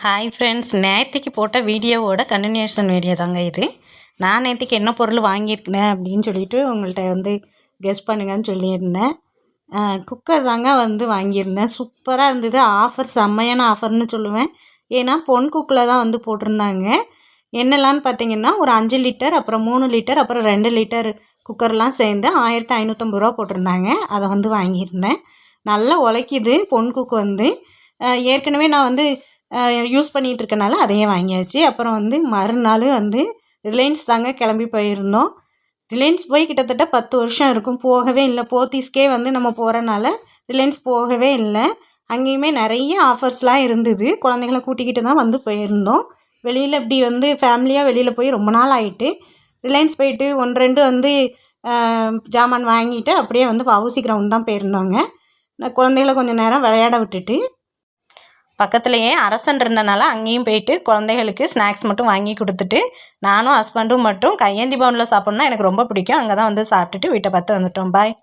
Hi friends, நேற்றுக்கு போட்ட வீடியோவோட கண்டினியூஷன் வீடியோ தாங்க இது. நான் நேற்றுக்கு என்ன பொருள் வாங்கியிருக்கேன் அப்படின்னு சொல்லிட்டு உங்கள்கிட்ட கெஸ் பண்ணுங்கன்னு சொல்லியிருந்தேன். குக்கர் தாங்க வாங்கியிருந்தேன். சூப்பராக இருந்தது. ஆஃபர், செம்மையான ஆஃபர்னு சொல்லுவேன். ஏன்னா பொன் குக்கில் தான் போட்டிருந்தாங்க. என்னெல்லாம்னு பார்த்தீங்கன்னா, ஒரு 5 லிட்டர், அப்புறம் 3 லிட்டர், அப்புறம் 2 லிட்டர் குக்கர்லாம் சேர்ந்து 1550 ரூபா போட்டிருந்தாங்க. அதை வாங்கியிருந்தேன். நல்லா உழைக்கிது பொன் குக்கு. ஏற்கனவே நான் யூஸ் பண்ணிகிட்டு இருக்கனால அதையே வாங்கியாச்சு. அப்புறம் மறுநாள் ரிலையன்ஸ் தாங்க கிளம்பி போயிருந்தோம். ரிலையன்ஸ் போய் கிட்டத்தட்ட 10 வருஷம் இருக்கும். போகவே இல்லை. போத்தீஸ்க்கே நம்ம போகிறனால ரிலையன்ஸ் போகவே இல்லை. அங்கேயுமே நிறைய ஆஃபர்ஸ்லாம் இருந்தது. குழந்தைங்கள கூட்டிக்கிட்டு தான் போயிருந்தோம். வெளியில் இப்படி ஃபேமிலியாக வெளியில் போய் ரொம்ப நாள் ஆகிட்டு, ரிலையன்ஸ் போயிட்டு 1 2 ஜாமான் வாங்கிட்டு அப்படியே வஉசி கிரவுண்ட் தான் போயிருந்தோங்க. குழந்தைகள கொஞ்சம் நேரம் விளையாட விட்டுட்டு, பக்கத்துலேயே அரசன் இருந்தனால அங்கேயும் போயிட்டு குழந்தைகளுக்கு ஸ்நாக்ஸ் மட்டும் வாங்கி கொடுத்துட்டு, நானும் ஹஸ்பண்டும் மட்டும் கையேந்தி பவனில் சாப்பிட்ணுன்னா எனக்கு ரொம்ப பிடிக்கும். அங்கே தான் சாப்பிட்டுட்டு வீட்டை பார்த்து வந்துட்டோம். பாய்.